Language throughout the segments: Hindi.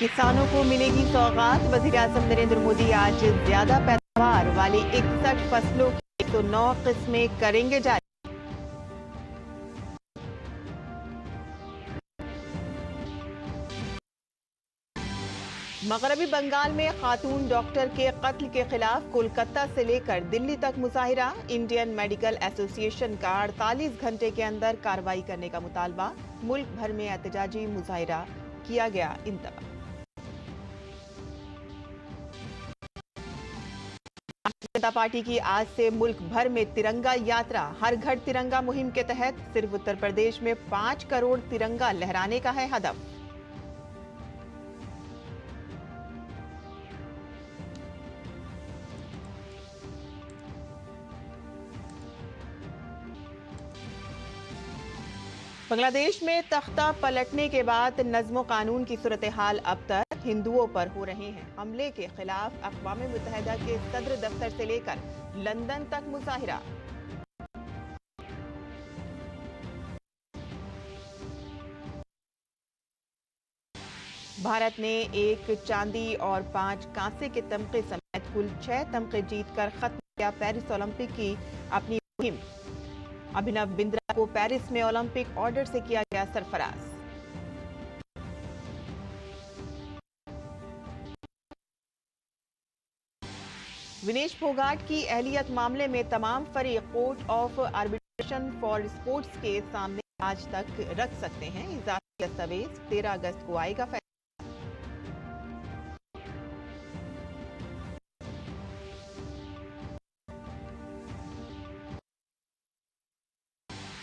किसानों को मिलेगी सौगात। वज़ीर-ए-आज़म नरेंद्र मोदी आज ज्यादा पैदावार वाली 61 फसलों की 109 किस्में करेंगे जारी। मगरबी बंगाल में खातून डॉक्टर के कत्ल के खिलाफ कोलकाता से लेकर दिल्ली तक मुजाहिरा। इंडियन मेडिकल एसोसिएशन का 48 घंटे के अंदर कार्रवाई करने का मुतालबा। मुल्क भर में एहतजाजी मुजाहिरा किया गया इंतबा। भारतीय जनता पार्टी की आज से मुल्क भर में तिरंगा यात्रा। हर घर तिरंगा मुहिम के तहत सिर्फ उत्तर प्रदेश में 5 करोड़ तिरंगा लहराने का है हदफ। बांग्लादेश में तख्ता पलटने के बाद नज्म कानून की सूरत हाल अब तक हिंदुओं पर हो रहे हैं हमले के खिलाफ अक़वाम मुत्तहिदा के सदर दफ्तर से लेकर लंदन तक मुजाहिरा। भारत ने 1 चांदी और 5 कांसे के तमगे समेत कुल 6 तमगे जीतकर खत्म किया पेरिस ओलंपिक की अपनी मुहिम। अभिनव बिंद्रा को पेरिस में ओलंपिक ऑर्डर से किया गया सरफराज। विनेश फोगाट की अहलियत मामले में तमाम फरीक court of arbitration for sports के सामने आज तक रख सकते हैं। इजाफी दस्तावेज 13 अगस्त को आएगा फैसला।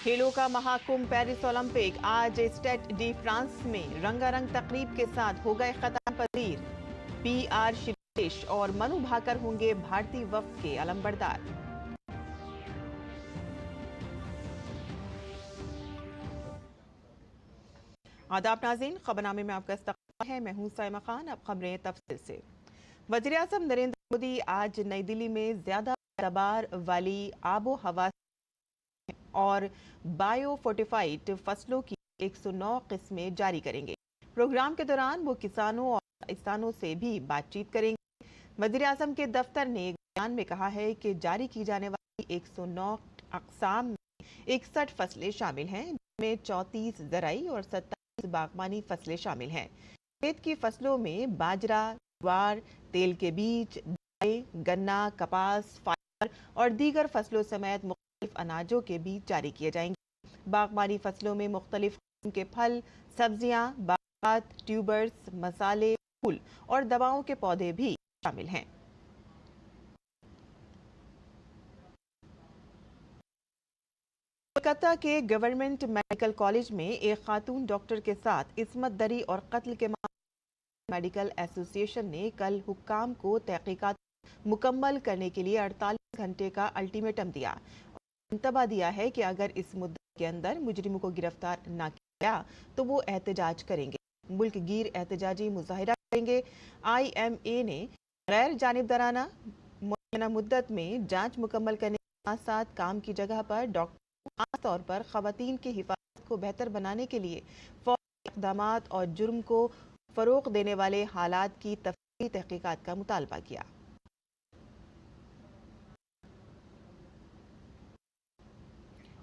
खेलों का महाकुंभ पेरिस ओलंपिक आज स्टेड डी फ्रांस में रंगारंग तकरीब के साथ हो गए खताम पजीर। PR श्रीलेश और मनु भाकर होंगे भारतीय वफ्द के अलमबरदार। आदाब नाज़रीन, खबरनामे में आपका इस्तकबाल है। मैं हूं साइमा खान। अब खबरें तफसील से। वज़ीर-ए-आज़म नरेंद्र मोदी आज नई दिल्ली में ज्यादा पैदावार वाली आबो हवा और बायो फोर्टिफाइड फसलों की 109 किस्में जारी करेंगे। प्रोग्राम के दौरान वो किसानों और किसानों से भी बातचीत करेंगे। वज़ीर-ए-आज़म के दफ्तर ने एक बयान में कहा है कि जारी की जाने वाली 109 अक़साम में 61 फसलें शामिल हैं, जिनमें 34 ज़राई और 27 बागवानी फसलें शामिल हैं। खेत की फसलों में बाजरा, ज्वार, तेल के बीज, दालें, गन्ना, कपास, फाइबर और दीगर फसलों समेत मुख्तलिफ अनाजों के बीज जारी किए जाएंगे। बागवानी फसलों में मुख्तलिफ किस्म के फल, सब्जियां, बागात, ट्यूबर्स, मसाले, फूल और दवाओं के पौधे भी शामिल हैं। कोलकाता के गवर्नमेंट मेडिकल कॉलेज में एक खातून डॉक्टर के साथ इस्मत दरी और कत्ल के मामले मेडिकल एसोसिएशन ने कल हुक्काम को तहकीकात मुकम्मल करने के लिए 48 घंटे का अल्टीमेटम दिया और इंतबा दिया है कि अगर इस मुद्दे के अंदर मुजरिमों को गिरफ्तार न किया गया तो वो एहतजाज करेंगे, मुल्क गिर एहतजाजी मुजाहिरा करेंगे। IMA ने गैर जानिबदाराना मुअय्यना मुद्दत में जांच मुकम्मल करने के साथ साथ काम की जगह पर डॉक्टर आमतौर पर खवातीन की हिफाजत को बेहतर बनाने के लिए फौरी इक़दामात और जुर्म को फरोग़ देने वाले हालात की तफसीली तहकीकात का मुतालबा किया।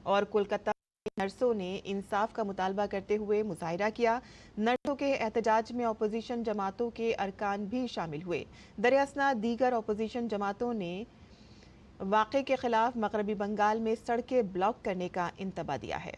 और कोलकाता में नर्सों ने इंसाफ का मुतालबा करते हुए मुजाहिरा किया। नर्सों के एहतजाज में अपोजिशन जमातों के अरकान भी शामिल हुए। दरियासना दीगर अपोजिशन जमातों ने वाक़े के खिलाफ मगरबी बंगाल में सड़कें ब्लॉक करने का इंतबा दिया है।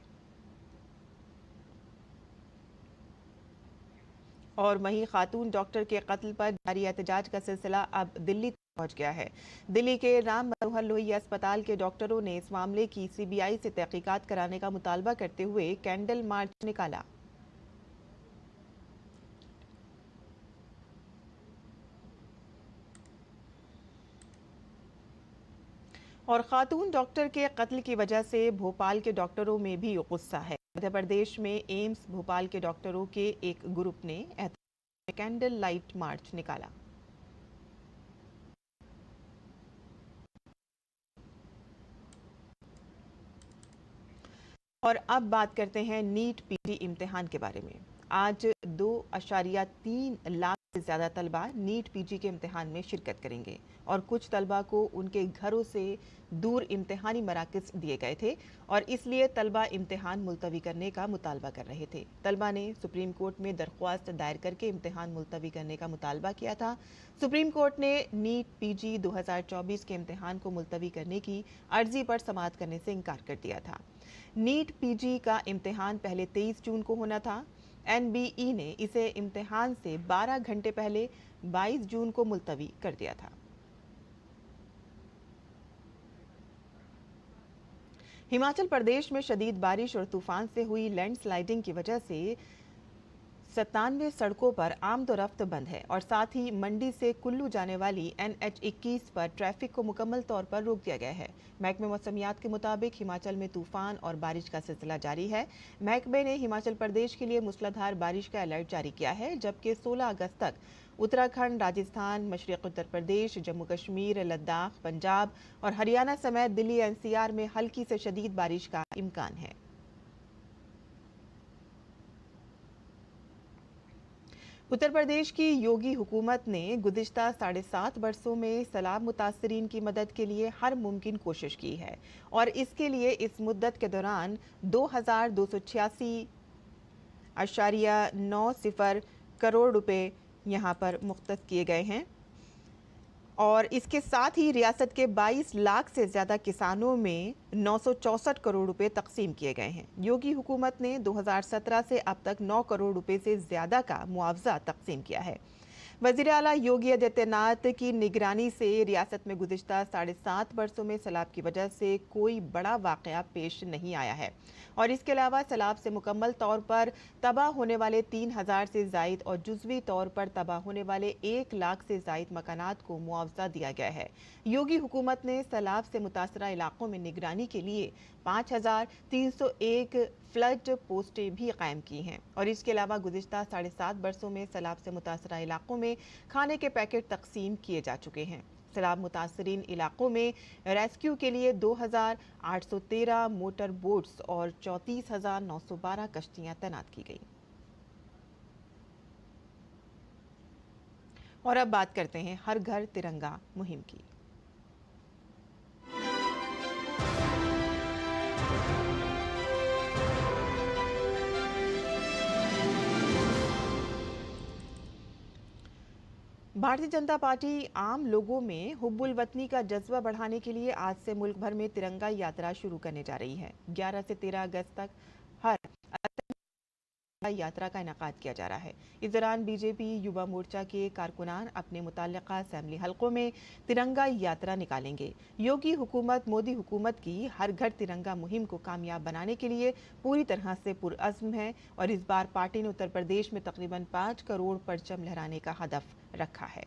और वहीं खातून डॉक्टर के कत्ल पर जारी एहतजाज का सिलसिला अब दिल्ली तक पहुंच गया है। दिल्ली के राम मनोहर लोहिया अस्पताल के डॉक्टरों ने इस मामले की CBI से तहकीकात कराने का मुतालबा करते हुए कैंडल मार्च निकाला। और खातून डॉक्टर के कत्ल की वजह से भोपाल के डॉक्टरों में भी गुस्सा है। मध्य प्रदेश में एम्स भोपाल के डॉक्टरों के एक ग्रुप ने कैंडल लाइट मार्च निकाला। और अब बात करते हैं नीट PG इम्तिहान के बारे में। आज 2 2.3 लाख से ज़्यादा तलबा नीट पीजी के इम्तिहान में शिरकत करेंगे और कुछ तलबा को उनके घरों से दूर इम्तिहानी मराकज़ दिए गए थे और इसलिए तलबा इम्तिहान मुलतवी करने का मुतालबा कर रहे थे। तलबा ने सुप्रीम कोर्ट में दरख्वास्त दायर करके इम्तिहान मुलतवी करने का मुतालबा किया था। सुप्रीम कोर्ट ने नीट पीजी 2024 के इम्तिहान को मुलतवी करने की अर्जी पर समाअत करने से इनकार कर दिया था। नीट पीजी का इम्तिहान पहले 23 जून को होना था। एनबीई ने इसे इम्तिहान से 12 घंटे पहले 22 जून को मुलतवी कर दिया था। हिमाचल प्रदेश में शदीद बारिश और तूफान से हुई लैंडस्लाइडिंग की वजह से 97 सड़कों पर आमदोरफ्त बंद है और साथ ही मंडी से कुल्लू जाने वाली NH21 पर ट्रैफिक को मुकम्मल तौर पर रोक दिया गया है। महकमे मौसमियात के मुताबिक हिमाचल में तूफान और बारिश का सिलसिला जारी है। महकमे ने हिमाचल प्रदेश के लिए मूसलाधार बारिश का अलर्ट जारी किया है, जबकि 16 अगस्त तक उत्तराखंड, राजस्थान, मशरक़ उत्तर प्रदेश, जम्मू कश्मीर, लद्दाख, पंजाब और हरियाणा समेत दिल्ली NCR में हल्की से शदीद बारिश का इम्कान है। उत्तर प्रदेश की योगी हुकूमत ने गुज़िश्ता 7.5 बरसों में सैलाब मुतासरीन की मदद के लिए हर मुमकिन कोशिश की है और इसके लिए इस मुद्दत के दौरान 2,286.90 करोड़ रुपए यहाँ पर मुख्तस किए गए हैं और इसके साथ ही रियासत के 22 लाख से ज़्यादा किसानों में 964 करोड़ रुपए तकसीम किए गए हैं। योगी हुकूमत ने 2017 से अब तक 9 करोड़ रुपए से ज़्यादा का मुआवजा तकसीम किया है। वज़ीर आला योगी आदित्यनाथ की निगरानी से रियासत में गुज़िश्ता 7.5 बरसों में सैलाब की वजह से कोई बड़ा वाक़या पेश नहीं आया है और इसके अलावा सैलाब से मुकम्मल तौर पर तबाह होने वाले 3000 से ज़ायद और जुज़वी तौर पर तबाह होने वाले 1 लाख से ज़ायद मकानात को मुआवजा दिया गया है। योगी हुकूमत ने सैलाब से मुतासरा इलाकों में निगरानी के लिए 5301 फ्लड पोस्टें भी कायम की हैं और इसके अलावा गुज़िश्ता 7.5 बरसों में सैलाब से मुतासरा इलाकों में खाने के पैकेट तकसीम किए जा चुके हैं। सैलाब मुतासरीन इलाकों में रेस्क्यू के लिए 2813 मोटर बोट्स और 34,912 कश्तियां तैनात की गई। और अब बात करते हैं हर घर तिरंगा मुहिम की। भारतीय जनता पार्टी आम लोगों में हुब्बुल वतनी का जज्बा बढ़ाने के लिए आज से मुल्क भर में तिरंगा यात्रा शुरू करने जा रही है। 11 से 13 अगस्त तक हर यात्रा का इनेकाद किया जा रहा है। इस दौरान बीजेपी युवा मोर्चा के कारकुनान अपने मुताल्लिका असेंबली हलकों में तिरंगा यात्रा निकालेंगे। योगी हुकूमत मोदी हुकूमत की हर घर तिरंगा मुहिम को कामयाब बनाने के लिए पूरी तरह से पुरअज़्म है और इस बार पार्टी ने उत्तर प्रदेश में तकरीबन 5 करोड़ परचम लहराने का हदफ रखा है।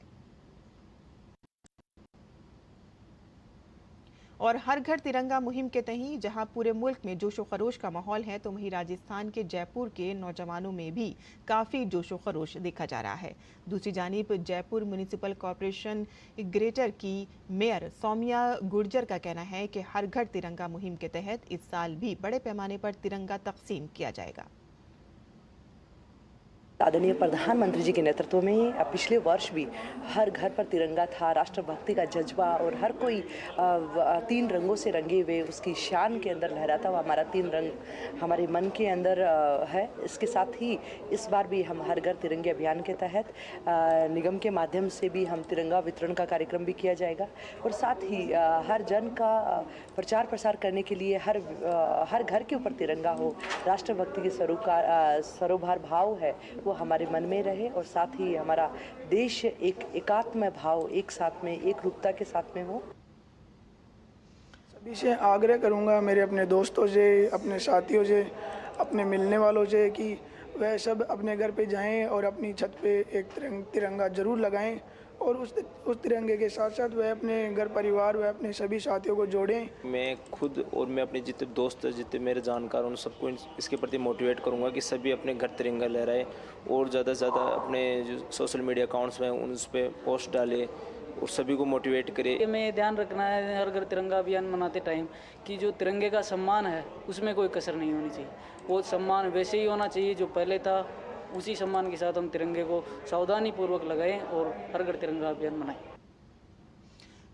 और हर घर तिरंगा मुहिम के तहत जहां पूरे मुल्क में जोशो खरोश का माहौल है, तो वहीं राजस्थान के जयपुर के नौजवानों में भी काफ़ी जोशो खरोश देखा जा रहा है। दूसरी जानिब जयपुर म्यूनिसिपल कॉरपोरेशन ग्रेटर की मेयर सौम्या गुर्जर का कहना है कि हर घर तिरंगा मुहिम के तहत इस साल भी बड़े पैमाने पर तिरंगा तकसीम किया जाएगा। आदरणीय प्रधानमंत्री जी के नेतृत्व में पिछले वर्ष भी हर घर पर तिरंगा था। राष्ट्रभक्ति का जज्बा और हर कोई 3 रंगों से रंगे हुए उसकी शान के अंदर लहराता हुआ हमारा 3 रंग हमारे मन के अंदर है। इसके साथ ही इस बार भी हम हर घर तिरंगे अभियान के तहत निगम के माध्यम से भी हम तिरंगा वितरण का कार्यक्रम भी किया जाएगा और साथ ही हर जन का प्रचार प्रसार करने के लिए हर घर के ऊपर तिरंगा हो, राष्ट्रभक्ति के सरोभार भाव है वो हमारे मन में रहे और साथ ही हमारा देश एक एकात्म भाव एक साथ में एक रूपता के साथ में हो। सभी से आग्रह करूंगा, मेरे अपने दोस्तों से, अपने साथियों से, अपने मिलने वालों से कि वह सब अपने घर पे जाएं और अपनी छत पे एक तिरंगा जरूर लगाएं और उस तिरंगे के साथ साथ वह अपने घर परिवार व अपने सभी साथियों को जोड़ें। मैं खुद और मैं अपने जितने दोस्त जितने मेरे जानकार उन सबको इसके प्रति मोटिवेट करूंगा कि सभी अपने घर तिरंगा लहराएं और ज़्यादा से ज़्यादा अपने जो सोशल मीडिया अकाउंट्स हैं उन पर पोस्ट डालें और सभी को मोटिवेट करें। हमें ध्यान रखना है हर घर तिरंगा अभियान मनाते टाइम कि जो तिरंगे का सम्मान है उसमें कोई कसर नहीं होनी चाहिए। वो सम्मान वैसे ही होना चाहिए जो पहले था उसी सम्मान के साथ हम तिरंगे को सावधानीपूर्वक लगाएं और हर घर तिरंगा अभियान मनाएं।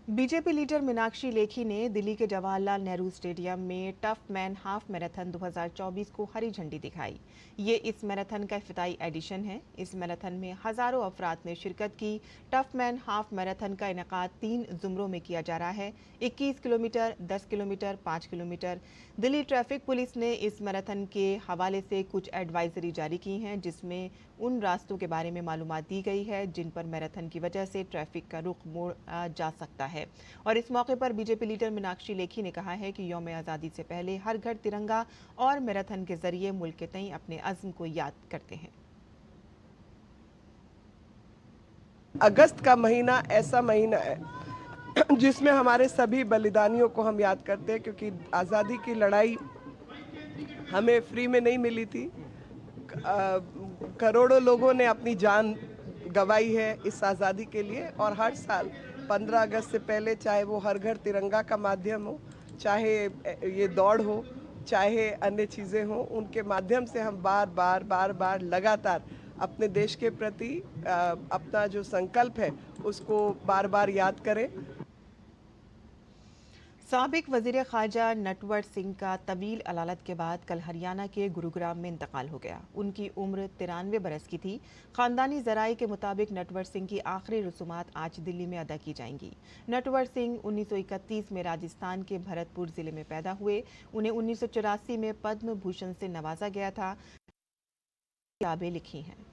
बीजेपी लीडर मीनाक्षी लेखी ने दिल्ली के जवाहरलाल नेहरू स्टेडियम में टफ मैन हाफ मैराथन 2024 को हरी झंडी दिखाई। ये इस मैराथन का इफ्तिताई एडिशन है। इस मैराथन में हजारों अफराद ने शिरकत की। टफ मैन हाफ मैराथन का इनेकाद 3 जुमरों में किया जा रहा है, 21 kilometre, 10 kilometre, 5 kilometre. Delhi traffic police ने इस मैराथन के हवाले से कुछ एडवाइजरी जारी की हैं, जिसमें उन रास्तों के बारे में मालूमात दी गई है जिन पर मैराथन की वजह से ट्रैफिक का रुख मोड़ा जा सकता है। और इस मौके पर बीजेपी लीडर मीनाक्षी लेखी ने कहा है कि यौम आज़ादी से पहले हर घर तिरंगा और मैराथन के जरिए मुल्क के तई अपने अज़्म को याद करते हैं। अगस्त का महीना ऐसा महीना है जिसमें हमारे सभी बलिदानियों को हम याद करते हैं, क्योंकि आज़ादी की लड़ाई हमें फ्री में नहीं मिली थी। करोड़ों लोगों ने अपनी जान गंवाई है इस आज़ादी के लिए, और हर साल 15 अगस्त से पहले, चाहे वो हर घर तिरंगा का माध्यम हो, चाहे ये दौड़ हो, चाहे अन्य चीज़ें हों, उनके माध्यम से हम बार बार लगातार अपने देश के प्रति अपना जो संकल्प है उसको बार बार याद करें। साबिक वजीर खारजा नटवर सिंह का तवील अलालत के बाद कल हरियाणा के गुरुग्राम में इंतकाल हो गया। उनकी उम्र 93 बरस की थी। खानदानी जराये के मुताबिक नटवर सिंह की आखिरी रसूमात आज दिल्ली में अदा की जाएंगी। नटवर सिंह 1931 में राजस्थान के भरतपुर जिले में पैदा हुए। उन्हें 1984 में पद्म भूषण से नवाजा गया था। किताबें लिखी हैं।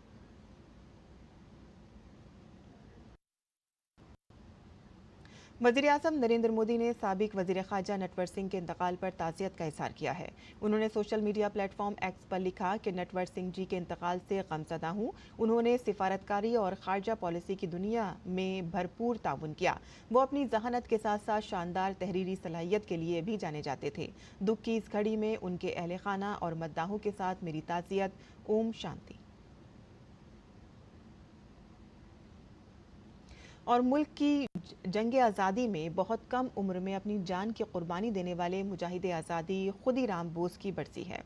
वज़ीर-ए-आज़म नरेंद्र मोदी ने साबिक वज़ीर ख़ारजा नटवर सिंह के इंतकाल पर ताज़ियत का इज़हार किया है। उन्होंने सोशल मीडिया प्लेटफॉर्म एक्स पर लिखा कि नटवर सिंह जी के इंतकाल से गमज़दा हूँ। उन्होंने सिफारतकारी और ख़ारजा पॉलिसी की दुनिया में भरपूर ताउन किया। वो अपनी जहानत के साथ साथ शानदार तहरीरी सलाहियत के लिए भी जाने जाते थे। दुख की इस घड़ी में उनके अहले खाना और मद्दाहों के साथ मेरी ताज़ियत। ओम शांति। और मुल्क की जंग आज़ादी में बहुत कम उम्र में अपनी जान की कुर्बानी देने वाले मुजाहिद आज़ादी खुदीराम बोस की बरसी है।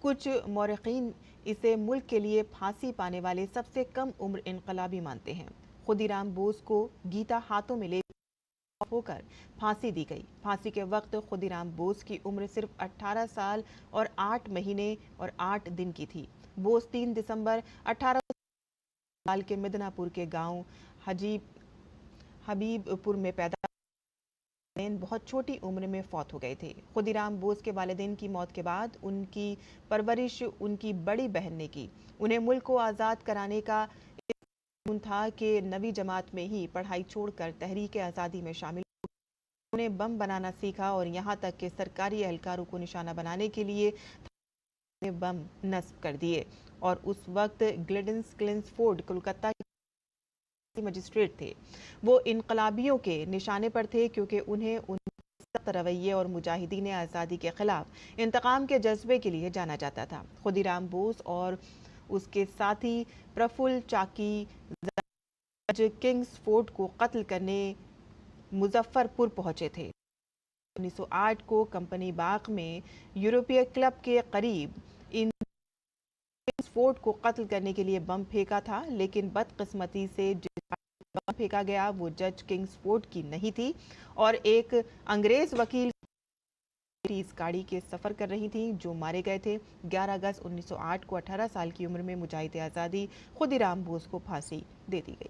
कुछ मौरखीन इसे मुल्क के लिए फांसी पाने वाले सबसे कम उम्र इनकलाबी मानते हैं। खुदीराम बोस को गीता हाथों में ले होकर फांसी दी गई। फांसी के वक्त खुदीराम बोस की उम्र सिर्फ 18 साल और 8 महीने और 8 दिन की थी। बोस 3 दिसंबर 18 साल के मिदनापुर के गांव हबीबपुर में पैदा बहुत छोटी उम्र में फौत हो गए थे। खुदीराम बोस के वालिदैन की मौत के बाद उनकी परवरिश उनकी बड़ी बहन ने की। उन्हें मुल्क को आज़ाद कराने का था कि नवी जमात में ही पढ़ाई छोड़कर तहरीक आज़ादी में शामिल। उन्हें बम बनाना सीखा और यहाँ तक कि सरकारी एहलकारों को निशाना बनाने के लिए बम नस्ब कर दिए। और उस वक्त ग्लेडेंस क्लिंसफोर्ड कोलकाता मजिस्ट्रेट थे। वो इनकलाबियों के निशाने पर थे क्योंकि उन्हें उनके सख्त रवैये और मुजाहिदीन आज़ादी के खिलाफ इंतकाम के जज्बे के लिए जाना जाता था। खुदीराम बोस और उसके साथी प्रफुल्ल चाकी किंग्सफोर्ड को कत्ल करने मुजफ्फरपुर पहुंचे थे। 1908 को कंपनी बाग में यूरोपीय क्लब के करीब इन किंग्सफोर्ड को कत्ल करने के लिए बम फेंका था, लेकिन बदकिस्मती से बम फेंका गया वो जज किंग्सफोर्ड की नहीं थी और एक अंग्रेज वकील इस गाड़ी के सफर कर रही थी जो मारे गए थे। 11 अगस्त 1908 को 18 साल की उम्र में मुजाहिद आज़ादी खुदीराम बोस को फांसी दे दी गई।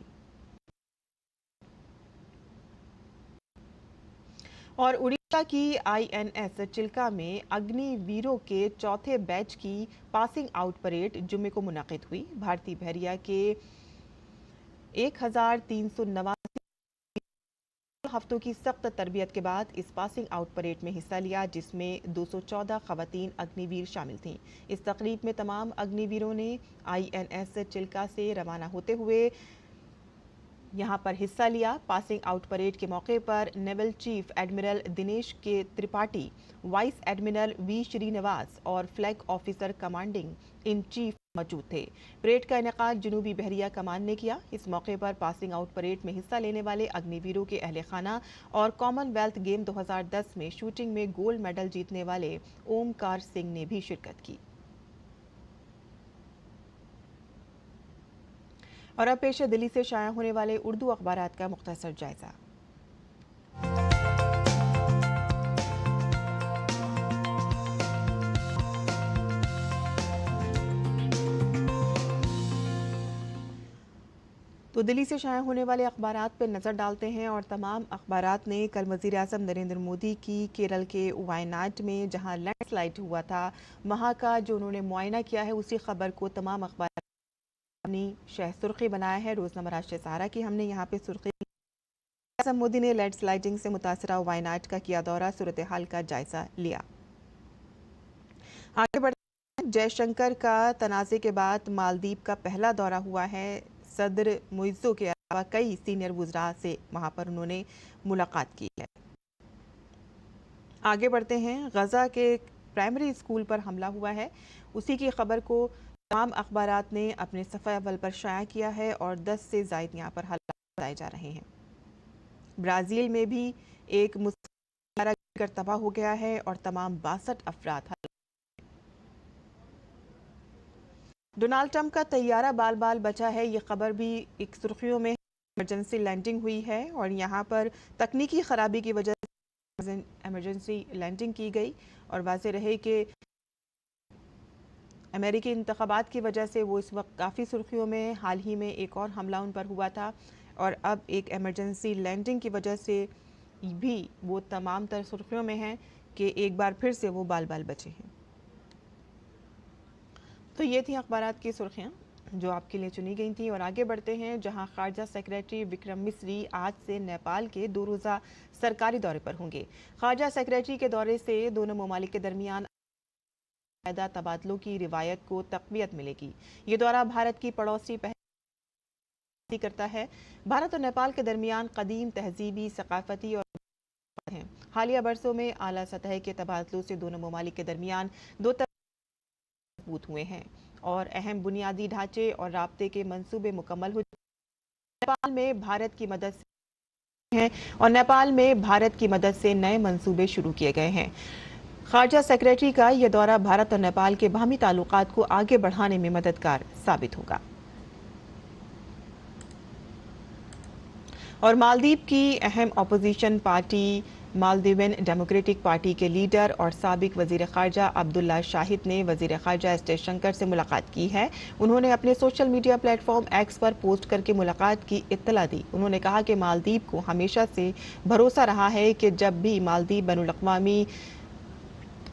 और उड़ीसा की INS चिल्का में अग्निवीरों के चौथे बैच की पासिंग आउट परेड जुम्मे को मुनाकिद हुई। भारतीय बहरिया के 1389 हफ्तों की सख्त तरबियत के बाद इस पासिंग आउट परेड में हिस्सा लिया, जिसमें 214 खवातीन अग्निवीर शामिल थीं। इस तकरीब में तमाम अग्निवीरों ने INS चिल्का से रवाना होते हुए यहाँ पर हिस्सा लिया। पासिंग आउट परेड के मौके पर naval chief admiral Dinesh K Tripathi, vice admiral V Srinivas और flag officer commanding in chief मौजूद थे। परेड का इनेकाद जनूबी बहरिया कमान ने किया। इस मौके पर पासिंग आउट परेड में हिस्सा लेने वाले अग्निवीरों के अहले खाना और कॉमनवेल्थ गेम 2010 में शूटिंग में गोल्ड मेडल जीतने वाले ओमकार सिंह ने भी शिरकत की। और अब पेश है दिल्ली से शाया होने वाले उर्दू अखबारात का मुख्तसर जायजा। तो दिल्ली से शाया होने वाले अखबारात पर नज़र डालते हैं और तमाम अखबारात ने कल वज़ीर आज़म नरेंद्र मोदी की केरल के वायनाड में जहां लैंडस्लाइड हुआ था वहां का जो उन्होंने मुआयना किया है उसी खबर को तमाम अखबार अपनी शह सुर्खी बनाया है। रोज़नामा राष्ट्रीय सहारा की हमने यहाँ पे सुर्खी, आज़म मोदी ने लैंडस्लाइडिंग से मुतासरा वायनाड का किया दौरा, सूरत हाल का जायजा लिया। आगे बढ़ते हैं, जयशंकर का तनाज़े के बाद मालदीव का पहला दौरा हुआ है। सदर मुइज़्ज़ो के अलावा कई सीनियर वुज़रा से वहां पर उन्होंने मुलाकात की है। आगे बढ़ते हैं, गजा के प्राइमरी स्कूल पर हमला हुआ है, उसी की खबर को तमाम अखबारात ने अपने सफ़े अव्वल पर शाया किया है और 10 से ज़ायद यहाँ पर हालात बताए जा रहे हैं। ब्राज़ील में भी एक मुसल्ला गिरकर तबाह हो गया है और तमाम 62 अफराद। डोनाल्ड ट्रंप का तैयारा बाल बाल बचा है, ये खबर भी एक सुर्खियों में। इमरजेंसी लैंडिंग हुई है और यहाँ पर तकनीकी खराबी की वजह से इमरजेंसी लैंडिंग की गई और वाज़ेह रहे कि अमेरिकी इंतखाबात की वजह से वो इस वक्त काफ़ी सुर्खियों में। हाल ही में एक और हमला उन पर हुआ था और अब एक इमरजेंसी लैंडिंग की वजह से भी वो तमाम तर सुर्खियों में हैं कि एक बार फिर से वो बाल बाल बचे हैं। तो ये थी अखबारात की सुर्खियाँ जो आपके लिए चुनी गई थी और आगे बढ़ते हैं, जहां खारजा सेक्रेटरी विक्रम मिस्री आज से नेपाल के 2 रोज़ा सरकारी दौरे पर होंगे। खारजा सेक्रेटरी के दौरे से दोनों ममालिक के दरमियान तबादलों की रिवायत को तक़वियत मिलेगी। ये दौरा भारत की पड़ोसी पहल करता है। भारत और नेपाल के दरमियान कदीम तहजीबी, सकाफती और हैं। हालिया बरसों में आला सतह के तबादलों से दोनों ममालिक के दरमियान मजबूत हुए हैं और अहम बुनियादी ढांचे और राब्ते के मंसूबे मुकम्मल हो नेपाल में भारत की मदद से हैं और नेपाल में भारत की मदद से नए मंसूबे शुरू किए गए हैं। खारजा सेक्रेटरी का यह दौरा भारत और नेपाल के बाहमी ताल्लुकात को आगे बढ़ाने में मददगार साबित होगा। और मालदीव की अहम अपोजिशन पार्टी मालदीवन डेमोक्रेटिक पार्टी के लीडर और साबिक वजीर खारजा अब्दुल्ला शाहिद ने वजीर खारजा एस जयशंकर से मुलाकात की है। उन्होंने अपने सोशल मीडिया प्लेटफॉर्म एक्स पर पोस्ट करके मुलाकात की इत्तला दी। उन्होंने कहा कि मालदीव को हमेशा से भरोसा रहा है कि जब भी मालदीव बैनुल-अक़वामी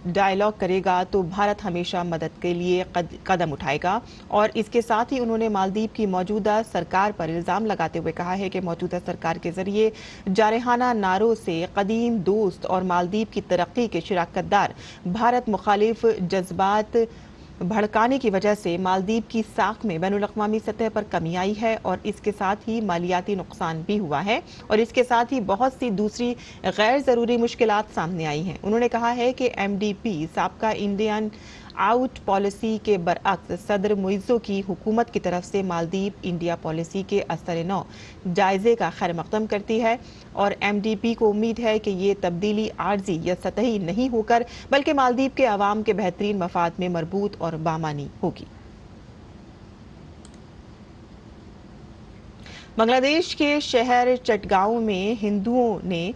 डायलॉग करेगा तो भारत हमेशा मदद के लिए कदम उठाएगा और इसके साथ ही उन्होंने मालदीव की मौजूदा सरकार पर इल्ज़ाम लगाते हुए कहा है कि मौजूदा सरकार के जरिए जारहाना नारों से कदीम दोस्त और मालदीव की तरक्की के शिराकतदार भारत मुखालिफ जज्बात भड़काने की वजह से मालदीव की साख में बैनुल-अक़वामी सतह पर कमी आई है और इसके साथ ही मालियाती नुकसान भी हुआ है और इसके साथ ही बहुत सी दूसरी गैर ज़रूरी मुश्किलात सामने आई हैं। उन्होंने कहा है कि MDP साबका इंडियन आउट पॉलिसी के बरअक्स सदर मुइज़्ज़ो की हुकूमत की तरफ से मालदीव इंडिया पॉलिसी के असर नौ जायजे का खैर मकदम करती है और MDP को उम्मीद है कि ये तब्दीली आर्जी या सतही नहीं होकर बल्कि मालदीव के अवाम के बेहतरीन मफाद में मरबूत और बामानी होगी। बांग्लादेश के शहर चटगांव में हिंदुओं ने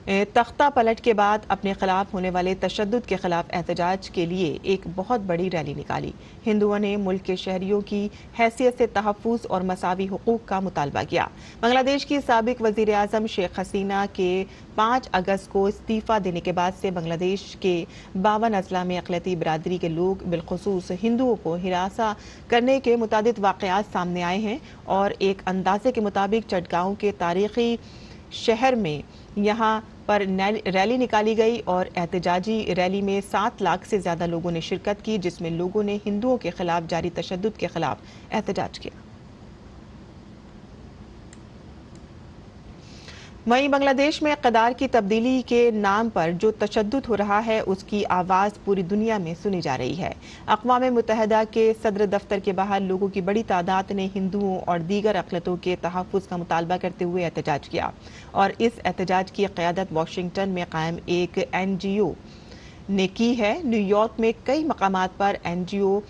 तख्ता पलट के बाद अपने खिलाफ होने वाले तशद्दुद के खिलाफ एहतजाज के लिए एक बहुत बड़ी रैली निकाली। हिंदुओं ने मुल्क के शहरियों की हैसियत से तहफ़्फ़ुज़ और मसावी हुकूक का मुतालबा किया। बांग्लादेश की साबिक वज़ीर आज़म शेख हसीना के 5 अगस्त को इस्तीफ़ा देने के बाद से बांग्लादेश के 52 अजला में अक़लियती बिरादरी के लोग बिलखुसूस हिंदुओं को हिरासा करने के मुतादिद वाक़यात सामने आए हैं और एक अंदाजे के मुताबिक चटगांव के तारीख़ी शहर में यहाँ पर रैली निकाली गई और एहतजाजी रैली में 7 लाख से ज़्यादा लोगों ने शिरकत की, जिसमें लोगों ने हिंदुओं के खिलाफ जारी तशद्दुद के खिलाफ एहतजाज किया। वहीं बांग्लादेश में इक़्तिदार की तब्दीली के नाम पर जो तशद्दुद हो रहा है उसकी आवाज़ पूरी दुनिया में सुनी जा रही है। अक़वाम मुत्तहिदा के सदर दफ्तर के बाहर लोगों की बड़ी तादाद ने हिंदुओं और दीगर अक़लियतों के तहफ़्फ़ुज़ का मुतालबा करते हुए एहतजाज किया और इस एहतजाज की क़यादत वाशिंगटन में कायम एक NGO ने की है। न्यूयॉर्क में कई मकामात पर NGO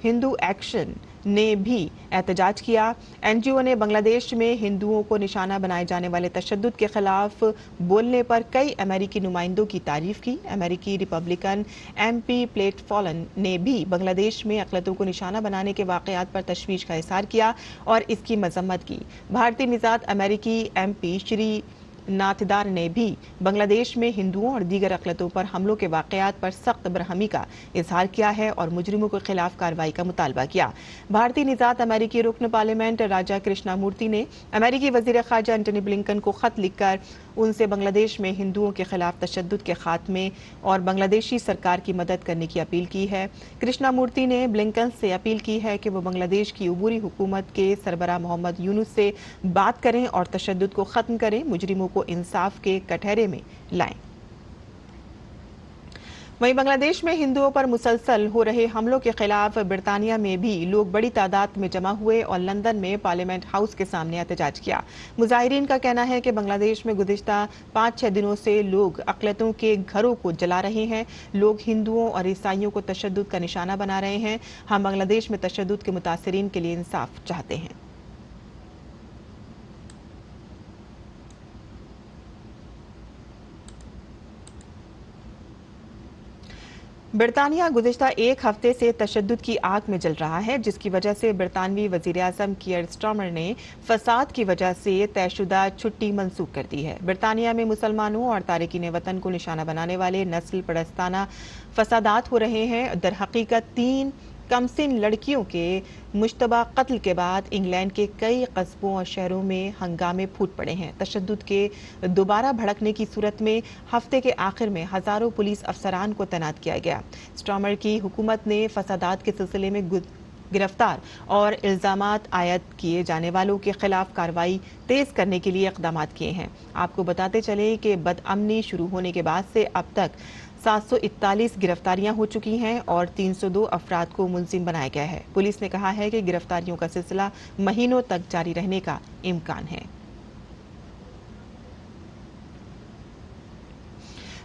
हिंदू एक्शन ने भी एहतजाज किया। एनजीओ ने बांग्लादेश में हिंदुओं को निशाना बनाए जाने वाले तशद्दुद के खिलाफ बोलने पर कई अमेरिकी नुमाइंदों की तारीफ की। अमेरिकी रिपब्लिकन MP प्लेट फॉलन ने भी बांग्लादेश में अक़लियतों को निशाना बनाने के वाक़यात पर तशवीश का इज़हार किया और इसकी मजम्मत की। भारतीय निजात अमेरिकी MP श्री नाथदार ने भी बांग्लादेश में हिंदुओं और दीगर अक़लियतों पर हमलों के वाक़यात पर सख्त बरहमी का इजहार किया है और मुजरिमों के खिलाफ कार्रवाई का मुतालबा किया। भारतीय निजात अमेरिकी रुकन पार्लियामेंट राजा कृष्णामूर्ति ने अमेरिकी वज़ीर ख़ारजा एंटनी ब्लिंकन को ख़त लिखकर उनसे बांग्लादेश में हिंदुओं के खिलाफ तशद्दुद के खात्मे और बांग्लादेशी सरकार की मदद करने की अपील की है। कृष्णामूर्ति ने ब्लिंकन से अपील की है कि वो बांग्लादेश की उबूरी हुकूमत के सरबराह मोहम्मद यूनुस से बात करें और तशद्दुद को ख़त्म करें, मुजरिमों को इंसाफ के कटहरे में लाएं। वहीं बांग्लादेश में हिंदुओं पर मुसलसल हो रहे हमलों के खिलाफ बरतानिया में भी लोग बड़ी तादाद में जमा हुए और लंदन में पार्लियामेंट हाउस के सामने एहतजाज किया। मुजाहिरीन का कहना है कि बांग्लादेश में गुज़िश्ता 5-6 दिनों से लोग अक़लियतों के घरों को जला रहे हैं। लोग हिंदुओं और ईसाइयों को तशद्दुद का निशाना बना रहे हैं। हम बांग्लादेश में तशद्दुद के मुतासिरीन के लिए इंसाफ चाहते हैं। बरतानिया गुज़िश्ता एक हफ्ते से तशद्दुद की आग में जल रहा है, जिसकी वजह से बरतानवी वज़ीर-ए-आज़म कीयर स्टार्मर ने फसाद की वजह से तयशुदा छुट्टी मंसूख कर दी है। बरतानिया में मुसलमानों और तारिकीन वतन को निशाना बनाने वाले नस्ल परस्ताना फसादात हो रहे हैं। दरहकीकत 3 कमसिन लड़कियों के मुश्तबा कत्ल के बाद इंग्लैंड के कई कस्बों और शहरों में हंगामे फूट पड़े हैं। तशद्दुद के दोबारा भड़कने की सूरत में हफ्ते के आखिर में हजारों पुलिस अफसरान को तैनात किया गया। स्टार्मर की हुकूमत ने फसादात के सिलसिले में गिरफ्तार और इल्जामात आयद किए जाने वालों के खिलाफ कार्रवाई तेज करने के लिए इक़दाम किए हैं। आपको बताते चले कि बदअमनी शुरू होने के बाद से अब तक 741 गिरफ्तारियां हो चुकी हैं और 302 अफराद को मुलजिम बनाया गया है। पुलिस ने कहा है कि गिरफ्तारियों का सिलसिला महीनों तक जारी रहने का इम्कान है।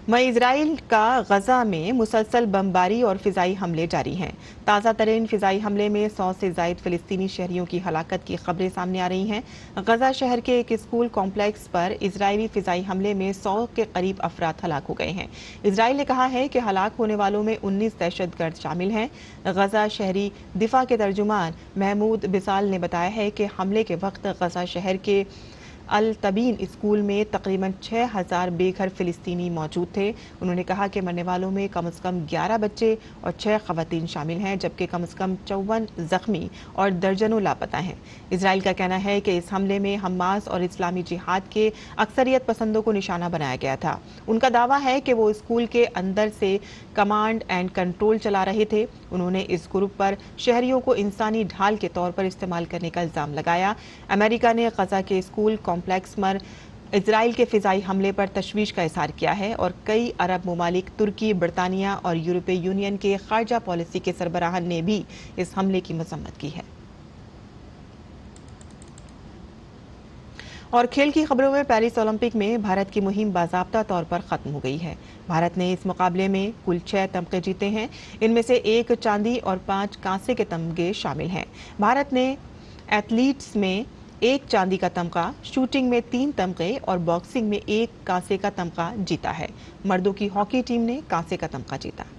वहीं इजराइल का गजा में मुसलसल बमबारी और फिजाई हमले जारी हैं। ताज़ा तरीन फिजाई हमले में 100 से ज़ायद फ़िलिस्तीनी शहरियों की हलाकत की खबरें सामने आ रही हैं। गजा शहर के एक स्कूल कॉम्प्लेक्स पर इजरायली फिजाई हमले में 100 के करीब अफराद हलाक हो गए हैं। इजराइल ने कहा है कि हलाक होने वालों में 19 दहशतगर्द शामिल हैं। गजा शहरी दिफा के तर्जुमान महमूद बिसाल ने बताया है कि हमले के वक्त गजा शहर के अल तबीन स्कूल में तकरीबन 6000 बेघर फ़िलिस्तीनी मौजूद थे। उन्होंने कहा कि मरने वालों में कम से कम 11 बच्चे और 6 ख़वातीन शामिल हैं, जबकि कम से कम 54 ज़ख्मी और दर्जनों लापता हैं। इजराइल का कहना है कि इस हमले में हमास और इस्लामी जिहाद के अक्सरियत पसंदों को निशाना बनाया गया था। उनका दावा है कि वो स्कूल के अंदर से कमांड एंड कंट्रोल चला रहे थे। उन्होंने इस ग्रुप पर शहरियों को इंसानी ढाल के तौर पर इस्तेमाल करने का इल्ज़ाम लगाया। अमेरिका ने गजा के स्कूल कॉम्प्लेक्स पर इजराइल के फिजाई हमले पर तशवीश का इज़हार किया है और कई अरब ममालिक, तुर्की, बरतानिया और यूरोपीय यूनियन के खारजा पॉलिसी के सरबराहान ने भी इस हमले की मजम्मत की है। और खेल की खबरों में पेरिस ओलंपिक में भारत की मुहिम बाज़ाब्ता तौर पर ख़त्म हो गई है। भारत ने इस मुकाबले में कुल 6 तमगे जीते हैं। इनमें से 1 चांदी और 5 कांसे के तमगे शामिल हैं। भारत ने एथलीट्स में 1 चांदी का तमगा, शूटिंग में 3 तमगे और बॉक्सिंग में 1 कांसे का तमगा जीता है। मर्दों की हॉकी टीम ने कांसे का तमगा जीता। –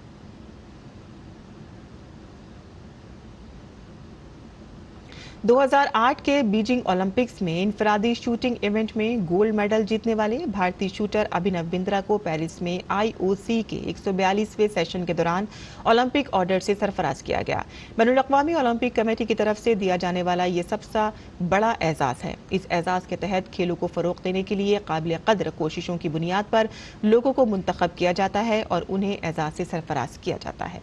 2008 के बीजिंग ओलंपिक्स में इनफरादी शूटिंग इवेंट में गोल्ड मेडल जीतने वाले भारतीय शूटर अभिनव बिंद्रा को पेरिस में IOC के 142वें सेशन के दौरान ओलंपिक ऑर्डर से सरफराज किया गया। बैनुल-अक़वामी ओलंपिक कमेटी की तरफ से दिया जाने वाला ये सबसे बड़ा एजाज है। इस एजाज के तहत खेलों को फरोग देने के लिए काबिल कद्र कोशिशों की बुनियाद पर लोगों को मुंतखब किया जाता है और उन्हें एजाज से सरफराज किया जाता है।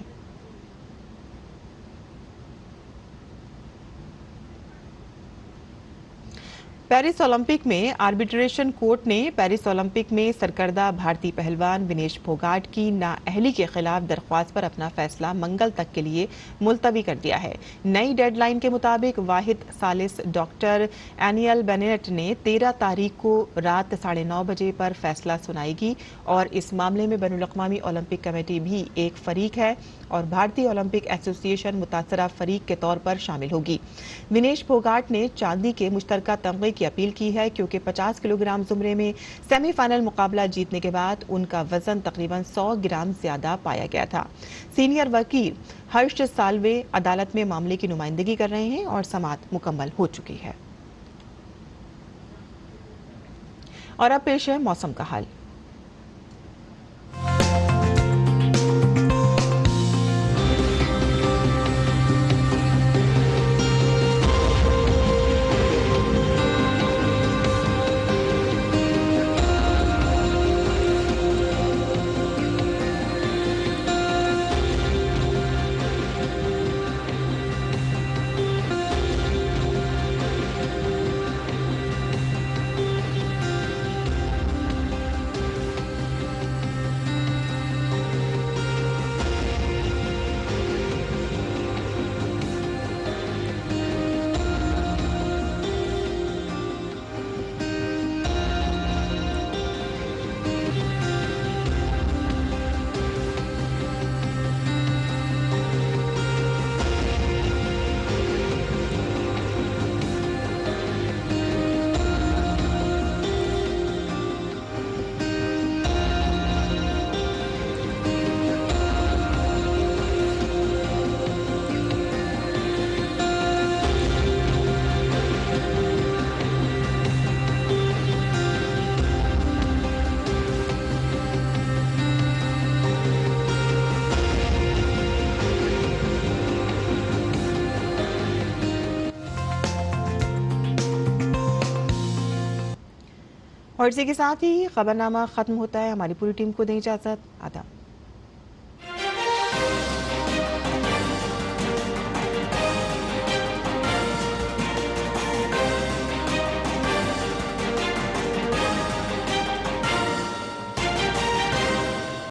पेरिस ओलंपिक में आर्बिट्रेशन कोर्ट ने पेरिस ओलंपिक में सरकर्दा भारतीय पहलवान विनेश फोगाट की नाअहली के खिलाफ दरख्वास्त पर अपना फैसला मंगल तक के लिए मुलतवी कर दिया है। नई डेडलाइन के मुताबिक वाहिद सालिस डॉक्टर एनियल बेनेट ने 13 तारीख को रात 9:30 बजे पर फैसला सुनाएगी और इस मामले में बैनुल-अक़वामी ओलंपिक कमेटी भी एक फरीक है और भारतीय ओलंपिक एसोसिएशन मुतासरा फरीक के तौर पर शामिल होगी। विनेश फोगाट ने चांदी के मुश्तरका तमगे की अपील की है क्योंकि 50 किलोग्राम जुमरे में सेमीफाइनल मुकाबला जीतने के बाद उनका वजन तकरीबन 100 ग्राम ज्यादा पाया गया था। सीनियर वकील हर्ष साल्वे अदालत में मामले की नुमाइंदगी कर रहे हैं और समाअत मुकम्मल हो चुकी है। और अब पेश है मौसम का हाल। और इसी के साथ ही खबरनामा खत्म होता है। हमारी पूरी टीम को दें इजाजत। आदाब।